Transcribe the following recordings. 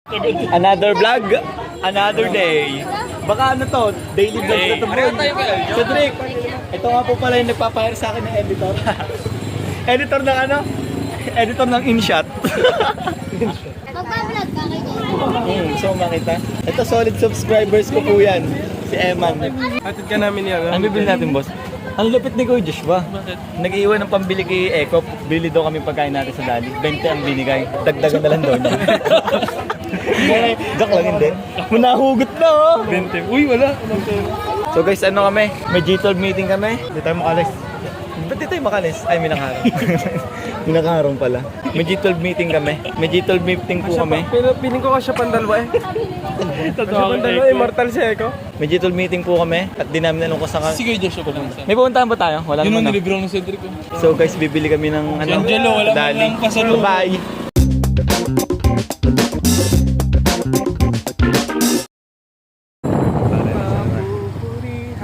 Another vlog, another day. Baka ano to, daily vlog na to bro. Cedric, ito nga po pala yung nagpapahire sa akin ng editor. Editor ng ano? Editor ng InShot. Magpa-vlog ka kayo. So makita. Ito solid subscribers ko po yan. Si Eman. Hatid ka namin yan. Ano bibili natin boss? Ang lupit ni Kuya Joshua. Nag-iwan ng pambili kay Eko. Bili daw kami pagkain natin sa Dali. 20 ang binigay. Dagdagan na lang daw niya. Joke lang hindi. Nahugot na oh. 20. Uy, wala. So guys, ano kami? May G12 meeting kami. Hindi tayo makalis. Ba't di tayo makalis? Ay, Minangharong. Minangharong pala. May G12 meeting kami. May G12 meeting po kami. Pero piling ko kasya pandalwa eh. Kasya pandalwa, immortal si Eko. May G12 meeting po kami. At di namin alam kung saan kami. Sige, Joshua ko lang sa. May pupuntahan ba tayo? Wala Yun naman ang na. nilibro ng Cedric ko. So guys, bibili kami ng ano, Angelo, wala mo Dali. lang pasalubong. Bye!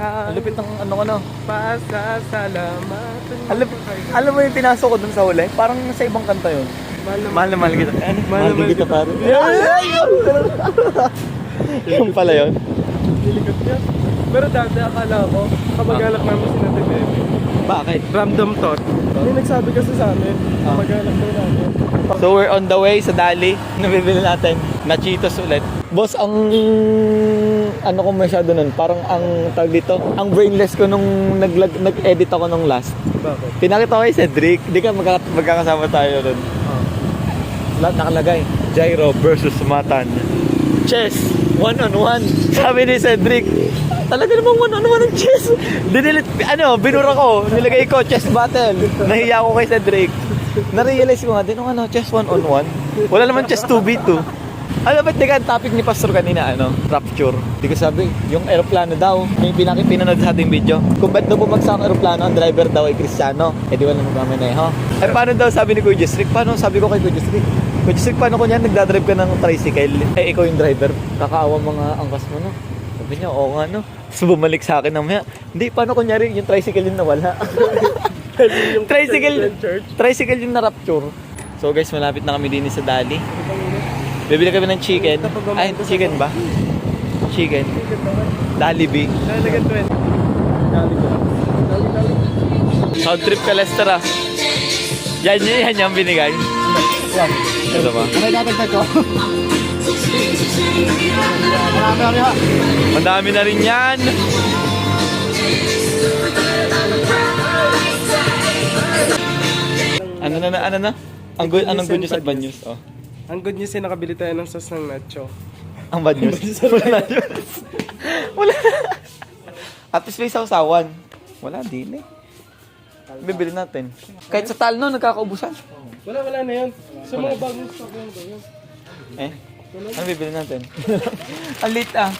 Ang lupit ng ano ko no. Pasasalamatan. Alam mo yung pinasok ko dun sa huli? Parang sa ibang kanta yun. Mahal na mahal kita. Ano? Mahal na kita pare. Yung pala yun. Dilikat niya. Pero dati akala ko, kamag-alak namin si Nate Bebe. Bakit? Random thought. May nagsabi kasi sa amin, kamag-alak daw namin. So we're on the way sa Dali. Nabibili natin na Cheetos ulit. Boss, ang ano ko masyado nun, parang ang tag dito, ang brainless ko nung nag-edit ako nung last. Bakit? Pinakita ko kay Cedric, di ka magkakasama tayo nun. Lahat nakalagay, Gyro versus Matan. Chess, one-on-one. Sabi ni Cedric, talaga namang one-on-one ang chess. Dinilit, binura ko, nilagay ko, chess battle. Nahiya ko kay Cedric. Na-realize ko nga din, chess one-on-one. Wala naman chess 2v2. Alam ba't ang topic ni Pastor kanina, rapture. Di ko sabi, yung aeroplano daw, yung pinanood sa ating video. Kung ba't daw bumagsak ang aeroplano, ang driver daw ay Kristiyano. Eh di wala magmamaneho. Ay paano daw sabi ni Kuya Jessic? Paano sabi ko kay Kuya Jessic? Kuya Jessic, paano ko niyan nagdadrive ka ng tricycle? Eh ikaw yung driver. Kakaawa mga angkas mo, no? Sabi niya, oo nga, no? So bumalik sa akin namaya. Hindi, paano kunyari yung tricycle yung nawala? Tricycle yung na-rapture. So guys, malapit na kami din sa Dali. Bibili kami ng chicken. Ay, chicken ba? Chicken. Dalibi. Nalagan 20. Sound trip ka, Lester ah. Yan yung binigay. Yan. Ito ba? Ano dadagdag ko? Madami na rin yan. Ano na? Anong good news at bad news? Oh. Ang good news ay nakabili tayo ng sauce ng nacho. Ang bad news. Wala na yun. Wala na. At least may sausawan. Wala din eh. Bibili natin. Kahit sa talno, nagkakaubusan. Wala na yun. Sa mga bagong stock yan ba yun? Eh? Ano bibili natin? Ang lit ah.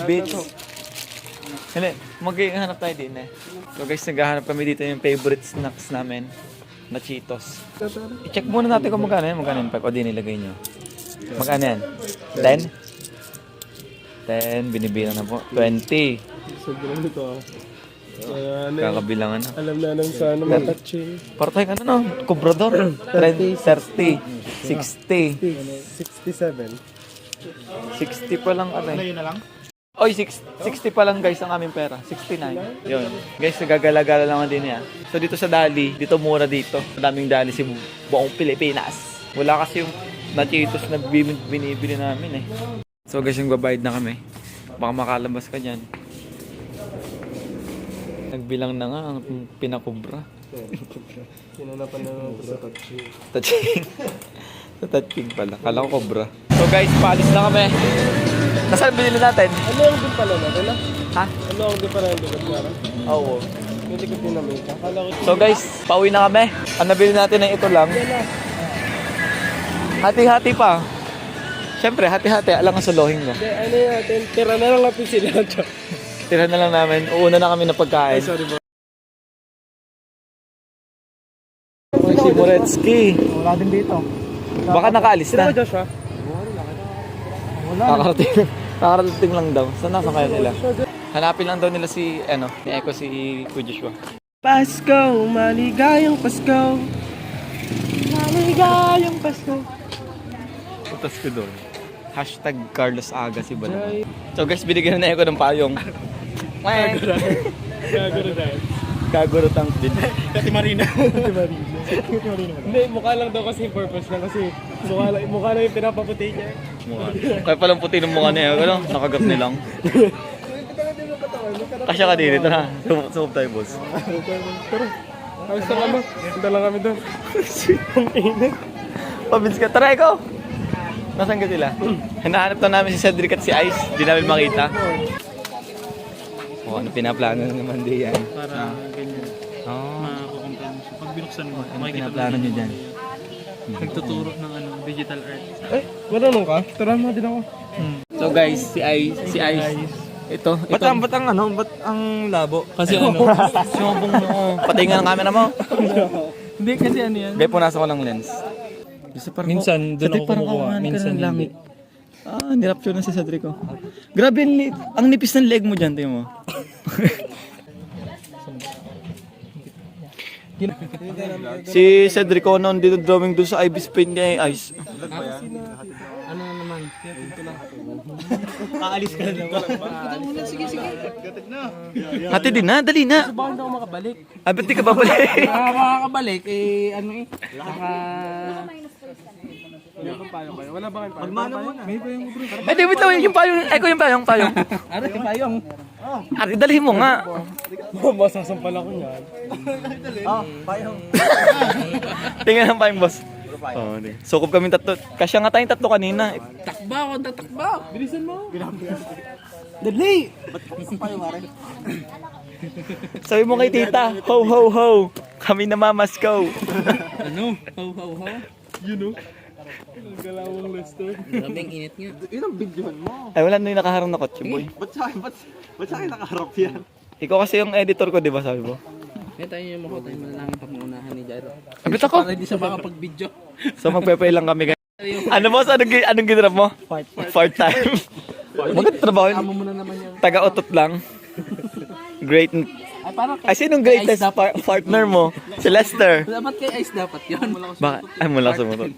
Beats. Hindi, maghahanap tayo din eh. So guys, naghahanap kami dito yung favorite snacks namin na Cheetos. I-check muna natin kung magkano yan. Magkano yan? O di nilagay nyo. Magkano yan? 10? 10, binibilang na po. 20. Sobrang nito ah. Kakabilangan na. Alam na nang sa ano matouching. Para tayo ano no? Kubrador. 30, 60, 60. 67. 60 pa lang ano eh. Oy, 60 pa lang guys ang aming pera. 69. Yun. Guys, nagagala-gala lang din yan. So dito sa Dali, dito mura dito. Madaming Dali si buong Pilipinas. Wala kasi yung na-Cheetos na binibili namin eh. So guys, yung babayad na kami. Baka makalabas ka dyan. Nagbilang na nga ang pinakubra. Sinanapan na naman sa touching. Touching. Sa touching pala. Kala ko cobra. So guys, paalis na kami. Nasaan binili natin? Ano yung din pala na? Wala? Ha? Ano ang din pala yung likod na? Oo. Yung likod din namin. Akala ko So guys, pauwi na kami. Ang nabili natin ay ito lang. Hati-hati pa. Siyempre, hati-hati. Alam nga sa lohing mo. hindi, ano yung natin? Tira na lang natin sila. Tira na lang namin. Uuna na kami na pagkain. Sorry bro. Si Moretsky. Wala din dito. Baka nakaalis na. Sino ka Joshua? Kakarating lang daw. Saan nasa kaya nila? Hanapin lang daw nila si, ni Eko, si Kuya Joshua. Pasko, maligayang Pasko. Maligayang Pasko. Utas ko doon. Hashtag Carlos Aga si Balaban. So guys, binigyan na ako ng payong. Gagawin dahil. Kagurutang din. Kati Marina. Hindi, mukha lang daw kasi purpose lang kasi mukha lang yung pinapaputi niya. Kaya palang puti ng mukha niya. Ano? Nakagat nilang. Kasya ka din. Ito na. Sumub tayo, boss. Tara. Ayos na kami. Punta lang kami doon. Ang init. Pabins ka. Tara, ikaw. Nasaan ka sila? Hinahanap na namin si Cedric at si Ice. Di namin makita. Ano pinaplano naman di yan? Para ganyan. Oo. Makakumpara mo siya. Pag binuksan mo, Ano makikita pinaplano nyo dyan? Nagtuturo ng digital art. Marunong ka? Tara mo din ako. So guys, si Ice. Ito. Ba't ang labo? Kasi ano? Sumabong mo. Patay nga ng camera mo. Hindi kasi ano yan. Gaya punasan ko ng lens. Minsan, doon ako kumukuha. Minsan Minsan langit. Nirapture na si Cedric ko. Grabe, ang nipis ng leg mo dyan, tingnan mo. Si Cedric ko noon dito drawing doon sa Ibis Paint niya Ice. Ano naman? Aalis ka na naman. Hati din na, dali na. Bakit hindi ako makabalik? Ba't di ka babalik? Makakabalik, ano saka... Wala ba kayo? Magmano muna. May pa yung bro. Di, wait lang, yung payong. Ay, ko yung payong. Ano yung payong? Ari, dalhin mo nga. Masasampal ako niyan. Tingnan ang payong, boss. Oh, di. Sukob kami tatlo. Kasya nga tayong tatlo kanina. Takba ako, tatakba! Bilisan mo. Dali! Sabi mo kay tita, ho, ho, ho. Kami namamaskaw. Ano? How? You know? Galawang Lester. Grabe ang init nga. Yun ang videohan mo. Ay, wala na yung nakaharang na kotse, boy. Ba't sa akin nakaharap yan? Ikaw kasi yung editor ko, di ba, sabi mo? Kaya tayo yung mako tayo manalangin pamuunahan ni Jairo. Abit ako. Para hindi siya makapag-video. So, magpe-pray lang kami. Ano mo? Anong ginrap mo? Part time. Maganda trabaho Amo yun. mo na naman yung... Taga-utot lang. Great. Ay, parang Ay, sinong greatest partner mo? Si Lester. Dapat kay Ice dapat yun. Baka, ay, mula sa motor.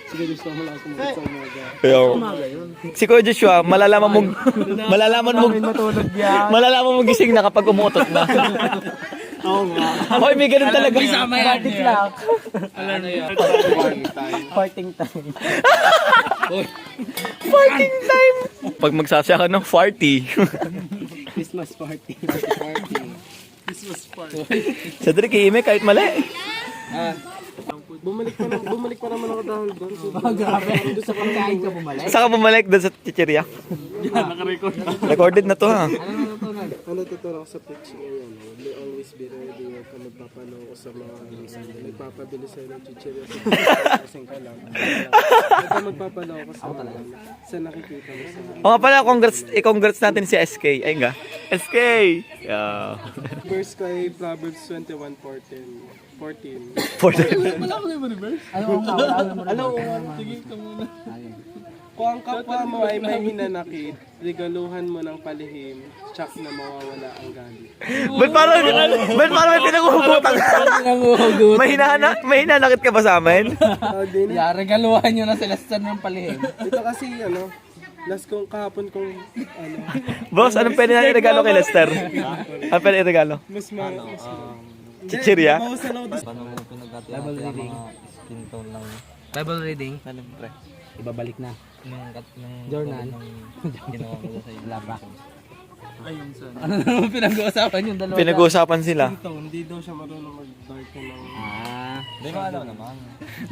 Sige, gusto mo lang sumagot sa umaga. Kaya, si Kuya Joshua, malalaman mo gising na kapag umutot na. Oo nga. Hoy, may ganun talaga. Isama yan. Ano yan? Parting time. Farting time! Pag magsasaya ka ng farty. Christmas party. Christmas party. Cedric, iime kahit mali. Bumalik pa naman ako dahil doon. Grabe. Doon sa pagkain ka bumalik. Saan ka bumalik doon sa chicheria? Yan, nakarecord. Recorded na to ha. Ano tuturo ko sa pitch ngayon? May always be ready. Huwag ka magpapanaw ko sa mga nagpapabili sa'yo ng chichirya sa kasing ka lang. Huwag ka magpapanaw ko sa nakikita mo sa O nga pala, congrats natin si SK. Ay nga. SK! Yeah. verse kay Proverbs 21:14. 14. Sige ka muna. Kung ang kapwa mo ay may hinanakit, regaluhan mo ng palihim, tsak na mawawala ang galit. Ba't parang may pinaghuhugutan ka? May hinanakit ka ba sa amin? Din, Yeah, regaluhan nyo na si Lester ng palihim. ito kasi last kong kahapon kong Boss, anong pwede natin regalo kay Lester? Anong pwede regalo? mas Chichirya? Bible reading. Bible reading. Ibabalik na. Journal. Wala pa. ayun sa Ano naman pinag-uusapan yung dalawa? Pinag-uusapan sila. ito, hindi daw siya marunong mag-dark ng... Di ba alam naman?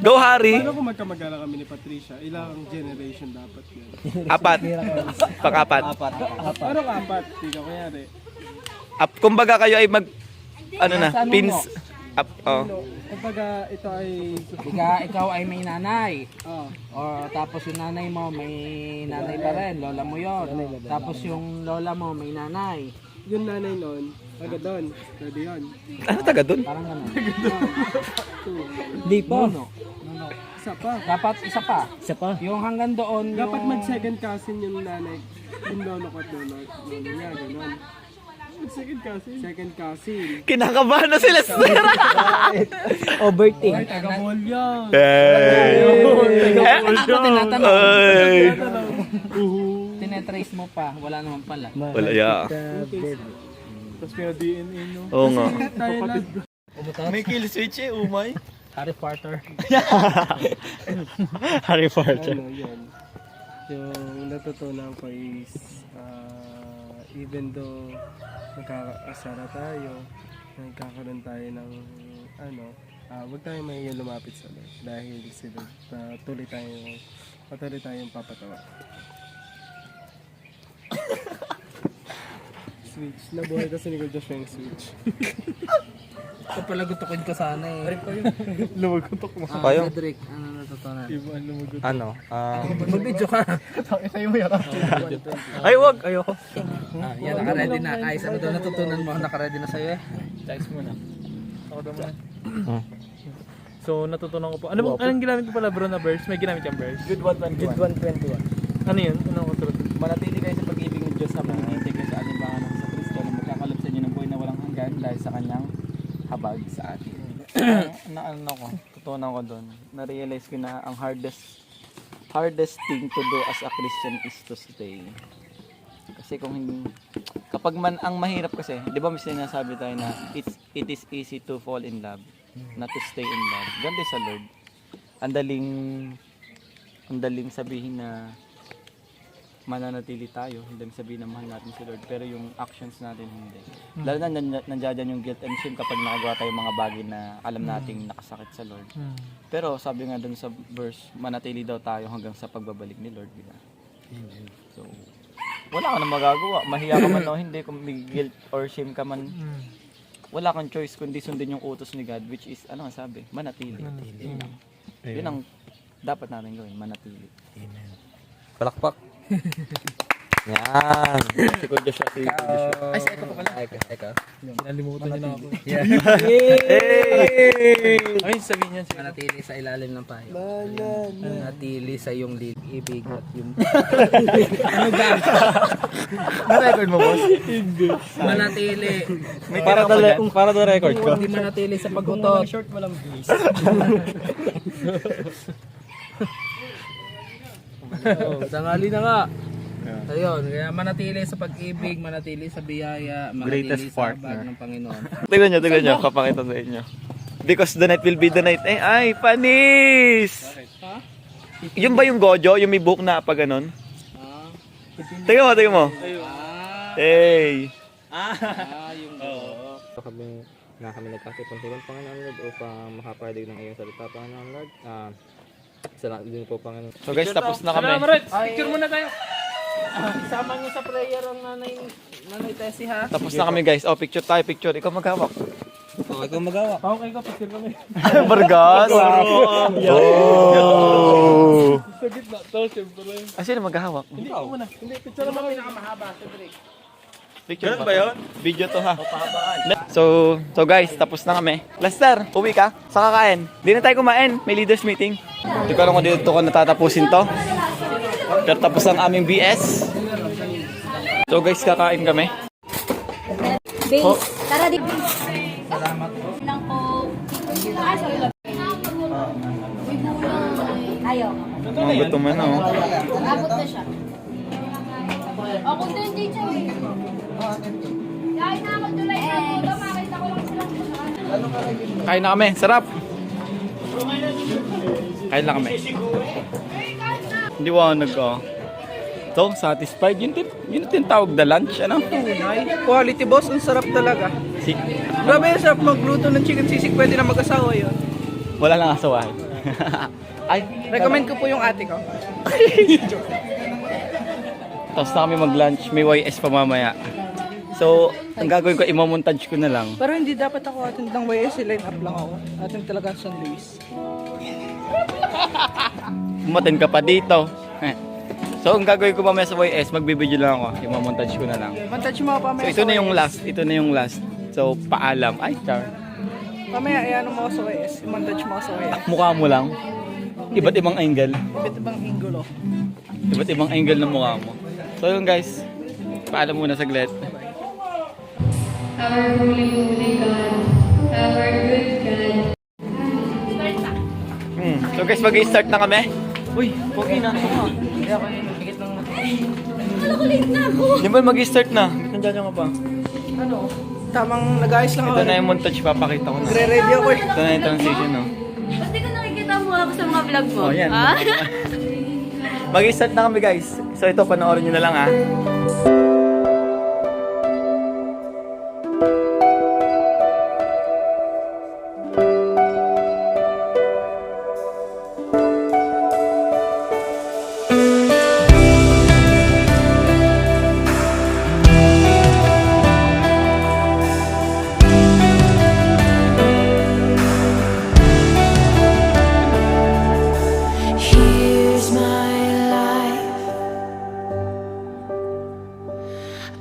Go, Harry! Paano kung magkamag-anak kami ni Patricia? Ilang generation dapat yan? 4. Pang-4. Paano ka apat? Ikaw kanyari. Kumbaga kayo ay pins. Kapag ito ay... Ikaw ay may nanay. Oh, O tapos yung nanay mo may nanay pa rin, lola mo yon. Tapos yung lola mo may nanay. yung nanay noon, taga doon. Pwede yun. Ano taga dun? Parang ganun. Hindi po. Isa pa. Dapat isa pa. Yung hanggang doon, Dapat yung... mag-second cousin yung nanay. Yung lolo ko at lolo niya, gano'n. Second cousin. Kinakabahan na sila, sir. Overthink. Taga-ball yan. Ako tinatanong. Ay. Tinetrace mo pa, wala naman pala. Wala, yeah. Tapos kaya DNA, no? Oo nga. Thailand. May kill switch eh, umay. Harry Potter. Harry Potter. Ano, yun. Yung natutunan ko is, even though nagkakasara tayo, nagkakaroon tayo ng, huwag tayo may lumapit sa Lord. Dahil sila, patuloy tayong papatawa. Switch. Nabuhay kasi ni Joshua yung switch. Ito pala gutukin ko sana eh. Lumagutok mo. Kayo? Cedric, ano natutunan? Iba ang lumagutok. Mag-video ka. Sa'yo mo yan. Ay, wag. Ayoko. Yan, naka-ready na. Ay, ano daw natutunan mo? Naka-ready na sa'yo eh. Text muna. Ako naman. So, natutunan ko po. Anong ginamit ko pala bro na verse? May ginamit kang verse? Good 121. Ano yun? Anong kasunod? Manatili kayo sa pag-ibig ng Diyos habang hinihintay kayo sa ating Panginoon sa Kristo na magkakalap sa inyo ng buhay na walang hanggan dahil sa kanyang habag sa atin. Tutunan ko doon. Na-realize ko na ang hardest thing to do as a Christian is to stay. Kasi kung hindi, kapag man ang mahirap kasi, di ba may sinasabi tayo na it is easy to fall in love, not to stay in love. Ganda sa Lord. Ang daling sabihin na mananatili tayo, hindi sabihin na mahal natin si Lord, pero yung actions natin hindi. Lalo na nandiyan yung guilt and shame kapag nakagawa tayo mga bagay na alam nating nakasakit sa Lord. Pero sabi nga dun sa verse, manatili daw tayo hanggang sa pagbabalik ni Lord. Diba? So, wala ka na magagawa. Mahiya ka man o hindi, kung may guilt or shame ka man, wala kang choice kundi sundin yung utos ni God, which is, ano ang sabi? Manatili. Yun ang dapat natin gawin, manatili. Palakpak. Yan. Sikod na siya. Ay, sa eko pa pala. Eka. Nalimutan niyo na ako. Hey! Ay, sabihin niyan. Manatili sa ilalim ng payo. Manatili sa iyong ibig at yung... Na-record mo, boss? Manatili. Para the record ko. Hindi manatili sa pag-utot. Short walang base. Tangali na nga. Ayun, kaya manatili sa pag-ibig, manatili sa biyaya, manatili Greatest sa partner. habag ng Panginoon. Tignan nyo. Papakita sa inyo. Because the night will be the night. Ay, panis! Yun ba yung Gojo? Yung may buhok na pa ganun? Tignan mo. Hey! Yung Kami nagkakipagtulong Panginoon Lord upang makapadig ng iyong salita Panginoon Lord. Salamat din po Panginoon. So guys, tapos na kami. Picture muna tayo. Isama niyo sa prayer ang nanay Tessie ha. Tapos na kami guys. Oh, picture tayo, picture. Ikaw maghawak. Okay kung magawa. Okay ka, picture kami. Bargas! Oh! Sa gitna. To, siyempre. Ah, sino maghahawak? Hindi, ako muna. Hindi, picture naman. Pinakamahaba, Cedric. Picture ba yun? Video to ha. So guys, tapos na kami. Lester, uwi ka? Sa kakain. Di na tayo kumain. May leaders meeting. Hindi ko alam kung dito ko natatapusin to. Pero tapos ang aming BS. So guys, kakain kami. Base. Tara di. Salamat po. Lang po. Ay, sorry lang. Ayaw. Mga gutom man oh. Abot na siya. Ako din, teacher. Kahit na ako July na po, makita ko lang sila. Kain na kami. Sarap. Kain lang kami. Hindi wanag ko. So, satisfied. Yun tinatawag na lunch, ano? Quality boss, ang sarap talaga. Grabe yung sarap magluto ng chicken sisig, pwede na mag-asawa yun. Wala lang asawahin. Ay, Recommend ko po yung ate ko. tapos na kami mag-lunch. May YS pa mamaya. So, ang gagawin ko, imamontage ko na lang. Pero hindi dapat ako attend ng YS, line up lang ako. Attend talaga sa San Luis. Umaten ka pa dito. So, ang gagawin ko mamaya sa YS, magbibideo lang ako. Imamontage ko na lang. Montage mo pa So, ito na yung last. Ito na yung last. So, paalam. Ay, char. Mamaya, ayan mo ako sa YS. Montage mo ako sa YS. Mukha mo lang. Iba't ibang angle. Iba't ibang angulo. Iba't ibang angle ng mukha mo. So, yun guys. Paalam muna saglit. our holy, holy God, our good God. So guys, mag-start na kami. Uy, pogi na. Akala ko late na ako. Di ba mag-start na? Ba't nandiyan ka pa? Ano? Tamang nag-ayos lang ako. Ito na yung montage, papakita ko na. Re-ready ako eh. Ito na yung transition, no? Ba't di ko nakikita mo ako sa mga vlog mo? Oh, yan. Ha? Mag-start na kami, guys. So ito, panoorin nyo na lang, ha? Here's my life.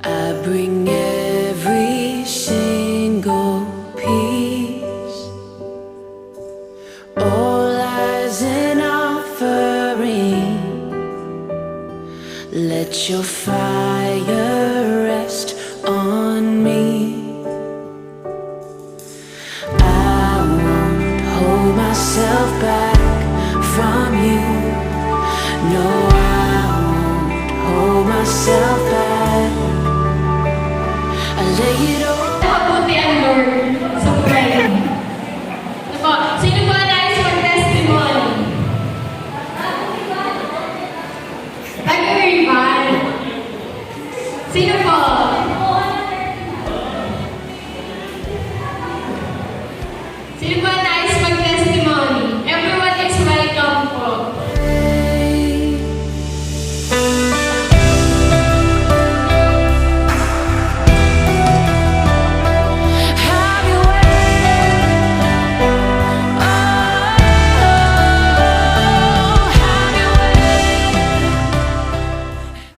I bring every single piece, all as an offering. Let your fire rest on me. I won't hold myself back from you. No, I won't hold myself back. I lay it all. Kaputian, Lord,